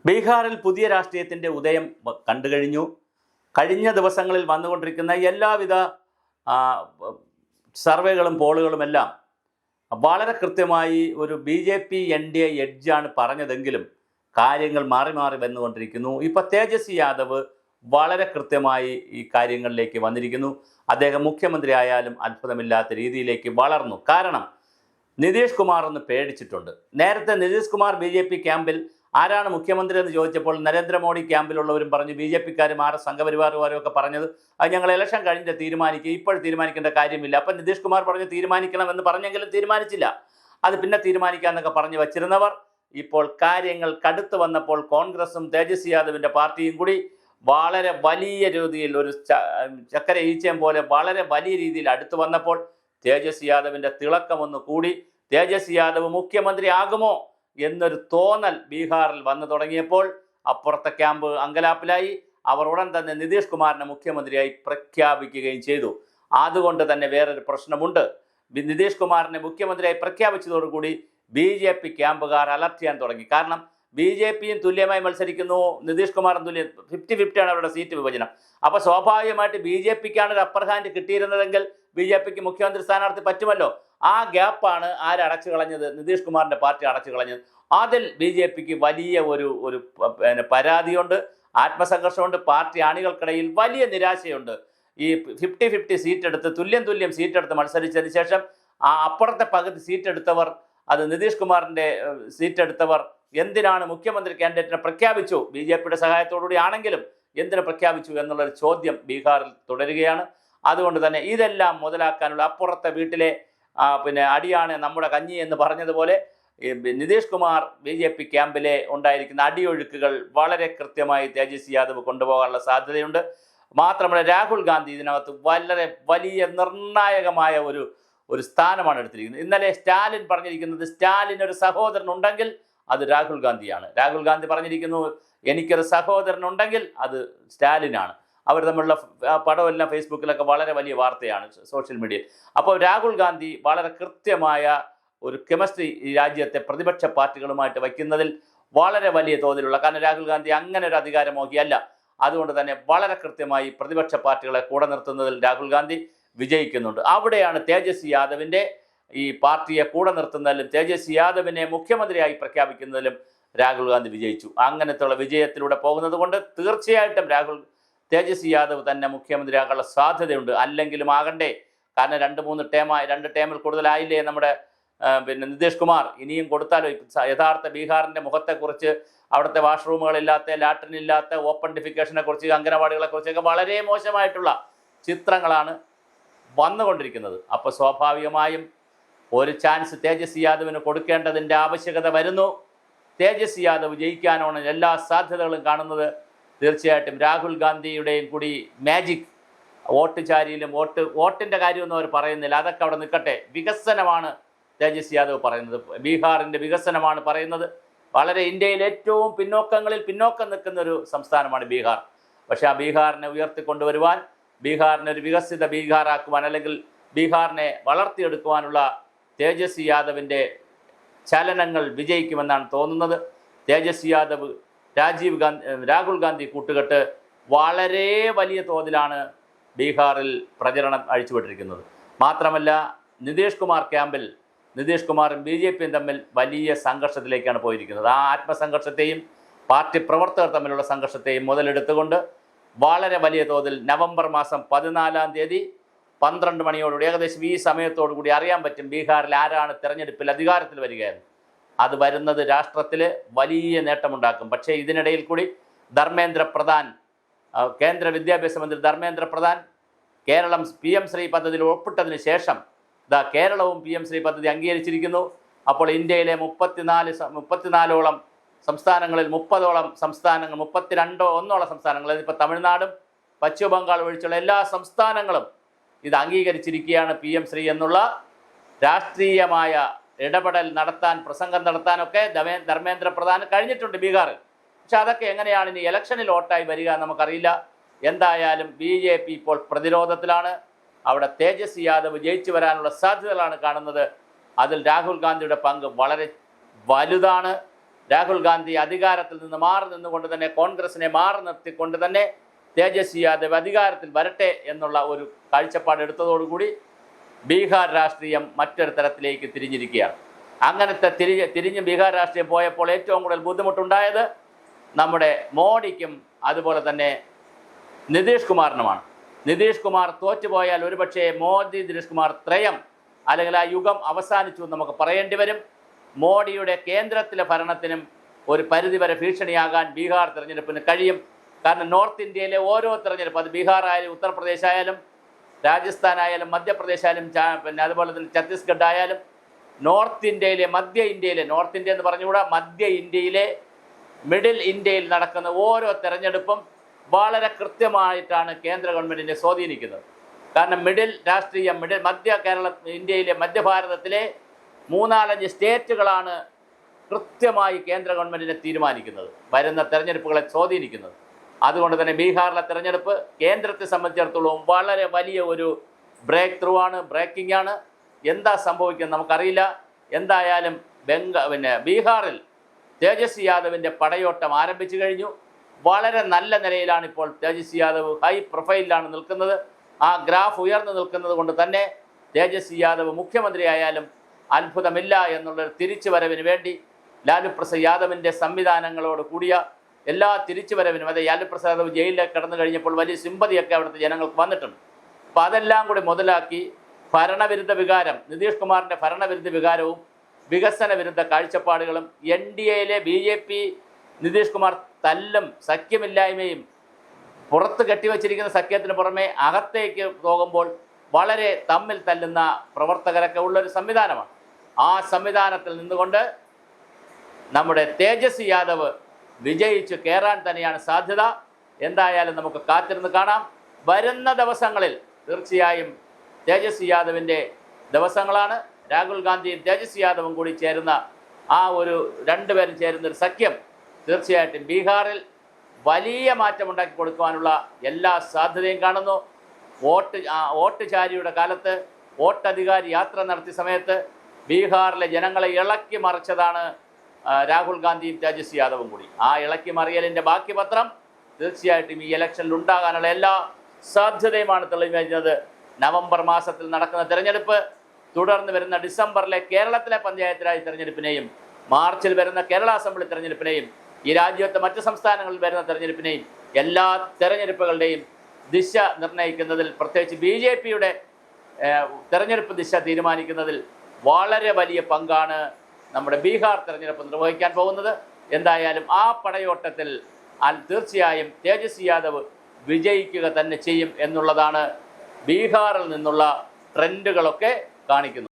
ബീഹാറിൽ പുതിയ രാഷ്ട്രീയത്തിൻ്റെ ഉദയം കണ്ടു കഴിഞ്ഞു. കഴിഞ്ഞ ദിവസങ്ങളിൽ വന്നുകൊണ്ടിരിക്കുന്ന എല്ലാവിധ സർവേകളും പോളുകളുമെല്ലാം വളരെ കൃത്യമായി ഒരു BJP NDA എഡ്ജാണ് പറഞ്ഞതെങ്കിലും കാര്യങ്ങൾ മാറി മാറി വന്നുകൊണ്ടിരിക്കുന്നു. ഇപ്പോൾ തേജസ്വി യാദവ് വളരെ കൃത്യമായി ഈ കാര്യങ്ങളിലേക്ക് വന്നിരിക്കുന്നു. അദ്ദേഹം മുഖ്യമന്ത്രി ആയാലും അത്ഭുതമില്ലാത്ത രീതിയിലേക്ക് വളർന്നു. കാരണം നിതീഷ് കുമാർ ഒന്ന് പേടിച്ചിട്ടുണ്ട്. നേരത്തെ നിതീഷ് കുമാർ BJP ക്യാമ്പിൽ ആരാണ് മുഖ്യമന്ത്രി എന്ന് ചോദിച്ചപ്പോൾ നരേന്ദ്രമോദി ക്യാമ്പിലുള്ളവരും പറഞ്ഞു, BJP-ക്കാരും സംഘപരിവാറുകാരും ഒക്കെ പറഞ്ഞത് അത് ഞങ്ങൾ ഇലക്ഷൻ കഴിഞ്ഞിട്ട് തീരുമാനിക്കുക, ഇപ്പോൾ തീരുമാനിക്കേണ്ട കാര്യമില്ല. അപ്പം നിതീഷ് കുമാർ പറഞ്ഞു തീരുമാനിക്കണമെന്ന് പറഞ്ഞെങ്കിലും തീരുമാനിച്ചില്ല. അത് പിന്നെ തീരുമാനിക്കാമെന്നൊക്കെ പറഞ്ഞു വച്ചിരുന്നവർ ഇപ്പോൾ കാര്യങ്ങൾ കടുത്ത് വന്നപ്പോൾ കോൺഗ്രസും തേജസ്വി യാദവിൻ്റെ പാർട്ടിയും കൂടി വളരെ വലിയ രീതിയിൽ ഒരു ചക്കര ഈച്ചയം പോലെ വളരെ വലിയ രീതിയിൽ അടുത്ത് വന്നപ്പോൾ തേജസ്വി യാദവിൻ്റെ തിളക്കമൊന്ന് കൂടി. തേജസ്വി യാദവ് മുഖ്യമന്ത്രി ആകുമോ എന്നൊരു തോന്നൽ ബീഹാറിൽ വന്നു തുടങ്ങിയപ്പോൾ അപ്പുറത്തെ ക്യാമ്പ് അങ്കലാപ്പിലായി. അവർ ഉടൻ തന്നെ നിതീഷ് കുമാറിനെ മുഖ്യമന്ത്രിയായി പ്രഖ്യാപിക്കുകയും ചെയ്തു. അതുകൊണ്ട് തന്നെ വേറൊരു പ്രശ്നമുണ്ട്. നിതീഷ് കുമാറിനെ മുഖ്യമന്ത്രിയായി പ്രഖ്യാപിച്ചതോടുകൂടി BJP ക്യാമ്പുകാർ അലർട്ട് ചെയ്യാൻ തുടങ്ങി. കാരണം BJP-യും തുല്യമായി മത്സരിക്കുന്നു, നിതീഷ് കുമാറും തുല്യം, 50-50 ആണ് അവരുടെ സീറ്റ് വിഭജനം. അപ്പോൾ സ്വാഭാവികമായിട്ട് BJP-ക്കാണ് ഒരു അപ്പർ ഹാൻഡ് കിട്ടിയിരുന്നതെങ്കിൽ BJP-ക്ക് മുഖ്യമന്ത്രി സ്ഥാനാർത്ഥി പറ്റുമല്ലോ. ആ ഗ്യാപ്പാണ് ആരടച്ചു കളഞ്ഞത്? നിതീഷ് കുമാറിൻ്റെ പാർട്ടി അടച്ചു കളഞ്ഞത്. അതിൽ BJP-ക്ക് വലിയ ഒരു പരാതിയുണ്ട്, ആത്മസംഘർഷമുണ്ട്, പാർട്ടി അണികൾക്കിടയിൽ വലിയ നിരാശയുണ്ട്. ഈ 50-50 സീറ്റ് എടുത്ത് തുല്യം സീറ്റ് എടുത്ത് മത്സരിച്ചതിന് ശേഷം ആ അപ്പുറത്തെ പകുതി സീറ്റ് എടുത്തവർ, അത് നിതീഷ് കുമാറിൻ്റെ സീറ്റ് എടുത്തവർ എന്തിനാണ് മുഖ്യമന്ത്രി കാൻഡിഡേറ്റിനെ പ്രഖ്യാപിച്ചു, BJP-യുടെ സഹായത്തോടുകൂടി ആണെങ്കിലും എന്തിനു പ്രഖ്യാപിച്ചു എന്നുള്ളൊരു ചോദ്യം ബീഹാറിൽ തുടരുകയാണ്. അതുകൊണ്ട് തന്നെ ഇതെല്ലാം മുതലാക്കാനുള്ള അപ്പുറത്തെ വീട്ടിലെ അടിയാണ് നമ്മുടെ കഞ്ഞി എന്ന് പറഞ്ഞതുപോലെ നിതീഷ് കുമാർ BJP ക്യാമ്പിലെ ഉണ്ടായിരിക്കുന്ന അടിയൊഴുക്കുകൾ വളരെ കൃത്യമായി തേജസ്വി യാദവ് കൊണ്ടുപോകാനുള്ള സാധ്യതയുണ്ട്. മാത്രമല്ല രാഹുൽ ഗാന്ധി ഇതിനകത്ത് വളരെ വലിയ നിർണായകമായ ഒരു സ്ഥാനമാണ് എടുത്തിരിക്കുന്നത്. ഇന്നലെ സ്റ്റാലിൻ പറഞ്ഞിരിക്കുന്നത്, സ്റ്റാലിൻ ഒരു സഹോദരൻ ഉണ്ടെങ്കിൽ അത് രാഹുൽ ഗാന്ധിയാണ്. രാഹുൽ ഗാന്ധി പറഞ്ഞിരിക്കുന്നു എനിക്കൊരു സഹോദരൻ ഉണ്ടെങ്കിൽ അത് സ്റ്റാലിനാണ്. അവർ തമ്മിലുള്ള പടമെല്ലാം ഫേസ്ബുക്കിലൊക്കെ വളരെ വലിയ വാർത്തയാണ് സോഷ്യൽ മീഡിയയിൽ. അപ്പോൾ രാഹുൽ ഗാന്ധി വളരെ കൃത്യമായ ഒരു കെമിസ്ട്രി ഈ രാജ്യത്തെ പ്രതിപക്ഷ പാർട്ടികളുമായിട്ട് വയ്ക്കുന്നതിൽ വളരെ വലിയ തോതിലുള്ള, കാരണം രാഹുൽ ഗാന്ധി അങ്ങനെ ഒരു അധികാരമോഹിയല്ല. അതുകൊണ്ട് തന്നെ വളരെ കൃത്യമായി പ്രതിപക്ഷ പാർട്ടികളെ കൂടെ നിർത്തുന്നതിൽ രാഹുൽ ഗാന്ധി വിജയിക്കുന്നുണ്ട്. അവിടെയാണ് തേജസ്വി യാദവിൻ്റെ ഈ പാർട്ടിയെ കൂടെ നിർത്തുന്നതിലും തേജസ്വി യാദവിനെ മുഖ്യമന്ത്രിയായി പ്രഖ്യാപിക്കുന്നതിലും രാഹുൽ ഗാന്ധി വിജയിച്ചു. അങ്ങനത്തുള്ള വിജയത്തിലൂടെ പോകുന്നത് കൊണ്ട് തീർച്ചയായിട്ടും തേജസ്വി യാദവ് തന്നെ മുഖ്യമന്ത്രിയാകാനുള്ള സാധ്യതയുണ്ട്. അല്ലെങ്കിലും ആകണ്ടേ, കാരണം 2 ടേമിൽ കൂടുതലായില്ലേ നമ്മുടെ നിതീഷ് കുമാർ. ഇനിയും കൊടുത്താലോ? യഥാർത്ഥ ബീഹാറിൻ്റെ മുഖത്തെക്കുറിച്ച്, അവിടുത്തെ വാഷ്റൂമുകളില്ലാത്ത, ലാട്രിനില്ലാത്ത, ഓപ്പൺ ഡിഫിക്കേഷനെ കുറിച്ച്, അംഗനവാടികളെക്കുറിച്ചൊക്കെ വളരെ മോശമായിട്ടുള്ള ചിത്രങ്ങളാണ് വന്നുകൊണ്ടിരിക്കുന്നത്. അപ്പോൾ സ്വാഭാവികമായും ഒരു ചാൻസ് തേജസ്വി യാദവിന് കൊടുക്കേണ്ടതിൻ്റെ ആവശ്യകത വരുന്നു. തേജസ്വി യാദവ് ജയിക്കാനാണ് എല്ലാ സാധ്യതകളും കാണുന്നത്. തീർച്ചയായിട്ടും രാഹുൽ ഗാന്ധിയുടെയും കൂടി മാജിക്, വോട്ട് ചാരിയിലും വോട്ടിൻ്റെ കാര്യമൊന്നും അവർ പറയുന്നില്ല, അതൊക്കെ അവിടെ നിൽക്കട്ടെ. വികസനമാണ് തേജസ്വി യാദവ് പറയുന്നത്, ബീഹാറിൻ്റെ വികസനമാണ് പറയുന്നത്. വളരെ ഇന്ത്യയിൽ ഏറ്റവും പിന്നോക്കം നിൽക്കുന്ന ഒരു സംസ്ഥാനമാണ് ബീഹാർ. പക്ഷേ ആ ബീഹാറിനെ ഉയർത്തിക്കൊണ്ടുവരുവാൻ, ബീഹാറിനെ ഒരു വികസിത ബീഹാറാക്കുവാൻ, അല്ലെങ്കിൽ ബീഹാറിനെ വളർത്തിയെടുക്കുവാനുള്ള തേജസ്വി യാദവിൻ്റെ ചലനങ്ങൾ വിജയിക്കുമെന്നാണ് തോന്നുന്നത്. തേജസ്വി യാദവ്, രാഹുൽ ഗാന്ധി കൂട്ടുകെട്ട് വളരെ വലിയ തോതിലാണ് ബീഹാറിൽ പ്രചരണം അഴിച്ചുവിട്ടിരിക്കുന്നത്. മാത്രമല്ല നിതീഷ് കുമാർ ക്യാമ്പിൽ നിതീഷ് കുമാറും BJP-യും തമ്മിൽ വലിയ സംഘർഷത്തിലേക്കാണ് പോയിരിക്കുന്നത്. ആ ആത്മസംഘർഷത്തെയും പാർട്ടി പ്രവർത്തകർ തമ്മിലുള്ള സംഘർഷത്തെയും മുതലെടുത്തുകൊണ്ട് വളരെ വലിയ തോതിൽ നവംബർ മാസം 14-ാം തീയതി 12 മണിയോടുകൂടി, ഏകദേശം ഈ സമയത്തോടുകൂടി അറിയാൻ പറ്റും ബീഹാറിൽ ആരാണ് തിരഞ്ഞെടുപ്പിൽ അധികാരത്തിൽ വരികയെന്ന്. അത് വരുന്നത് രാഷ്ട്രത്തിൽ വലിയ നേട്ടമുണ്ടാക്കും. പക്ഷേ ഇതിനിടയിൽ കൂടി ധർമ്മേന്ദ്ര പ്രധാൻ, കേന്ദ്ര വിദ്യാഭ്യാസ മന്ത്രി ധർമ്മേന്ദ്ര പ്രധാൻ കേരളം PM ശ്രീ പദ്ധതിയിൽ ഒപ്പിട്ടതിന് ശേഷം കേരളവും PM ശ്രീ പദ്ധതി അംഗീകരിച്ചിരിക്കുന്നു. അപ്പോൾ ഇന്ത്യയിലെ 34ഓളം സംസ്ഥാനങ്ങളിൽ 30ഓളം സംസ്ഥാനങ്ങൾ, 32-1 സംസ്ഥാനങ്ങൾ, ഇപ്പോൾ തമിഴ്നാടും പശ്ചിമ ബംഗാൾ ഒഴിച്ചുള്ള എല്ലാ സംസ്ഥാനങ്ങളും ഇത് അംഗീകരിച്ചിരിക്കുകയാണ്. PM ശ്രീ എന്നുള്ള രാഷ്ട്രീയമായ ഇടപെടൽ നടത്താൻ, പ്രസംഗം നടത്താനൊക്കെ ധർമ്മേന്ദ്ര പ്രധാൻ കഴിഞ്ഞിട്ടുണ്ട് ബീഹാറിൽ. പക്ഷെ അതൊക്കെ എങ്ങനെയാണ് ഇനി ഇലക്ഷനിൽ വോട്ടായി വരിക നമുക്കറിയില്ല. എന്തായാലും BJP ഇപ്പോൾ പ്രതിരോധത്തിലാണ്. അവിടെ തേജസ്വി യാദവ് ജയിച്ചു വരാനുള്ള സാധ്യതകളാണ് കാണുന്നത്. അതിൽ രാഹുൽ ഗാന്ധിയുടെ പങ്ക് വളരെ വലുതാണ്. രാഹുൽ ഗാന്ധി അധികാരത്തിൽ നിന്ന് മാറി നിന്നുകൊണ്ട് തന്നെ കോൺഗ്രസിനെ മാറി നിർത്തിക്കൊണ്ട് തന്നെ തേജസ്വി യാദവ് അധികാരത്തിൽ വരട്ടെ എന്നുള്ള ഒരു കാഴ്ചപ്പാട് എടുത്തതോടുകൂടി ബീഹാർ രാഷ്ട്രീയം മറ്റൊരു തരത്തിലേക്ക് തിരിഞ്ഞിരിക്കുകയാണ്. അങ്ങനത്തെ തിരിഞ്ഞ് ബീഹാർ രാഷ്ട്രീയം പോയപ്പോൾ ഏറ്റവും കൂടുതൽ ബുദ്ധിമുട്ടുണ്ടായത് നമ്മുടെ മോഡിക്കും അതുപോലെ തന്നെ നിതീഷ് കുമാറിനുമാണ്. നിതീഷ് കുമാർ തോറ്റുപോയാൽ ഒരുപക്ഷെ മോദി നിതീഷ് കുമാർ ത്രയം അല്ലെങ്കിൽ ആ യുഗം അവസാനിച്ചു എന്ന് നമുക്ക് പറയേണ്ടി വരും. മോഡിയുടെ കേന്ദ്രത്തിലെ ഭരണത്തിനും ഒരു പരിധിവരെ ഭീഷണിയാകാൻ ബീഹാർ തിരഞ്ഞെടുപ്പിന് കഴിയും. കാരണം നോർത്ത് ഇന്ത്യയിലെ ഓരോ തിരഞ്ഞെടുപ്പ്, അത് ബീഹാർ ആയാലും ഉത്തർപ്രദേശ് ആയാലും രാജസ്ഥാൻ ആയാലും മധ്യപ്രദേശ് ആയാലും പിന്നെ അതുപോലെ തന്നെ ഛത്തീസ്ഗഡ് ആയാലും നോർത്ത് ഇന്ത്യയിലെ നോർത്ത് ഇന്ത്യ എന്ന് പറഞ്ഞുകൂടാ, മധ്യ ഇന്ത്യയിലെ മിഡിൽ ഇന്ത്യയിൽ നടക്കുന്ന ഓരോ തെരഞ്ഞെടുപ്പും വളരെ കൃത്യമായിട്ടാണ് കേന്ദ്ര ഗവൺമെൻറ്റിനെ സ്വാധീനിക്കുന്നത്. കാരണം ഇന്ത്യയിലെ മധ്യഭാരതത്തിലെ 3-4 സ്റ്റേറ്റുകളാണ് കൃത്യമായി കേന്ദ്ര ഗവൺമെൻറ്റിനെ തീരുമാനിക്കുന്നത്, വരുന്ന തെരഞ്ഞെടുപ്പുകളെ സ്വാധീനിക്കുന്നത്. അതുകൊണ്ട് തന്നെ ബീഹാറിലെ തെരഞ്ഞെടുപ്പ് കേന്ദ്രത്തെ സംബന്ധിച്ചിടത്തോളം വളരെ വലിയ ഒരു ബ്രേക്ക് ത്രൂ ആണ്, ബ്രേക്കിംഗ് ആണ്. എന്താ സംഭവിക്കുന്നത് നമുക്കറിയില്ല. എന്തായാലും ബീഹാറിൽ തേജസ്വി യാദവിൻ്റെ പടയോട്ടം ആരംഭിച്ചു കഴിഞ്ഞു. വളരെ നല്ല നിലയിലാണ് ഇപ്പോൾ തേജസ്വി യാദവ്, ഹൈ പ്രൊഫൈലിലാണ് നിൽക്കുന്നത്. ആ ഗ്രാഫ് ഉയർന്നു നിൽക്കുന്നത് കൊണ്ട് തന്നെ തേജസ്വി യാദവ് മുഖ്യമന്ത്രിയായാലും അത്ഭുതമില്ല എന്നുള്ളൊരു തിരിച്ചുവരവിന് വേണ്ടി ലാലു പ്രസാദ് യാദവിൻ്റെ സംവിധാനങ്ങളോട് കൂടിയ എല്ലാ തിരിച്ചുവരവിനും, അതായത് ലാലു പ്രസാദ് യാദവ് ജയിലിലേക്ക് കടന്നു കഴിഞ്ഞപ്പോൾ വലിയ സിമ്പതിയൊക്കെ അവിടുത്തെ ജനങ്ങൾക്ക് വന്നിട്ടുണ്ട്. അപ്പോൾ അതെല്ലാം കൂടി മുതലാക്കി ഭരണവിരുദ്ധ വികാരം, നിതീഷ് കുമാറിൻ്റെ ഭരണവിരുദ്ധ വികാരവും വികസന വിരുദ്ധ കാഴ്ചപ്പാടുകളും NDAയിലെ BJP നിതീഷ് കുമാർ തല്ലും സഖ്യമില്ലായ്മയും പുറത്ത് കെട്ടിവെച്ചിരിക്കുന്ന സഖ്യത്തിന് പുറമെ അകത്തേക്ക് പോകുമ്പോൾ വളരെ തമ്മിൽ തല്ലുന്ന പ്രവർത്തകരൊക്കെ ഉള്ളൊരു സംവിധാനമാണ്. ആ സംവിധാനത്തിൽ നിന്നുകൊണ്ട് നമ്മുടെ തേജസ്വി യാദവ് വിജയിച്ച് കയറാൻ തന്നെയാണ് സാധ്യത. എന്തായാലും നമുക്ക് കാത്തിരുന്ന് കാണാം. വരുന്ന ദിവസങ്ങളിൽ തീർച്ചയായും തേജസ്വി യാദവിൻ്റെ ദിവസങ്ങളാണ്. രാഹുൽ ഗാന്ധിയും തേജസ്വി യാദവും കൂടി ചേരുന്ന ആ ഒരു രണ്ടുപേരും ചേരുന്നൊരു സഖ്യം തീർച്ചയായിട്ടും ബീഹാറിൽ വലിയ മാറ്റമുണ്ടാക്കി കൊടുക്കുവാനുള്ള എല്ലാ സാധ്യതയും കാണുന്നു. വോട്ട് ചാരിയുടെ കാലത്ത് വോട്ടധികാരി യാത്ര നടത്തിയ സമയത്ത് ബീഹാറിലെ ജനങ്ങളെ ഇളക്കി മറിച്ചതാണ് രാഹുൽ ഗാന്ധിയും തേജസ്വി യാദവും കൂടി. ആ ഇളക്കി മറിയലിൻ്റെ ബാക്കി പത്രം തീർച്ചയായിട്ടും ഈ ഇലക്ഷനിൽ ഉണ്ടാകാനുള്ള എല്ലാ സാധ്യതയുമാണ് തെളിഞ്ഞത്. നവംബർ മാസത്തിൽ നടക്കുന്ന തിരഞ്ഞെടുപ്പ്, തുടർന്ന് വരുന്ന ഡിസംബറിലെ കേരളത്തിലെ പഞ്ചായത്ത് രാജ് തിരഞ്ഞെടുപ്പിനെയും മാർച്ചിൽ വരുന്ന കേരള അസംബ്ലി തിരഞ്ഞെടുപ്പിനെയും ഈ രാജ്യത്തെ മറ്റ് സംസ്ഥാനങ്ങളിൽ വരുന്ന തിരഞ്ഞെടുപ്പിനെയും എല്ലാ തിരഞ്ഞെടുപ്പുകളുടെയും ദിശ നിർണ്ണയിക്കുന്നതിൽ, പ്രത്യേകിച്ച് BJPയുടെ തിരഞ്ഞെടുപ്പ് ദിശ തീരുമാനിക്കുന്നതിൽ വളരെ വലിയ പങ്കാണ് നമ്മുടെ ബീഹാർ തിരഞ്ഞെടുപ്പ് നിർവഹിക്കാൻ പോകുന്നത്. എന്തായാലും ആ പടയോട്ടത്തിൽ തീർച്ചയായും തേജസ്വി യാദവ് വിജയിക്കുക തന്നെ ചെയ്യും എന്നുള്ളതാണ് ബീഹാറിൽ നിന്നുള്ള ട്രെൻഡുകളൊക്കെ കാണിക്കുന്നത്.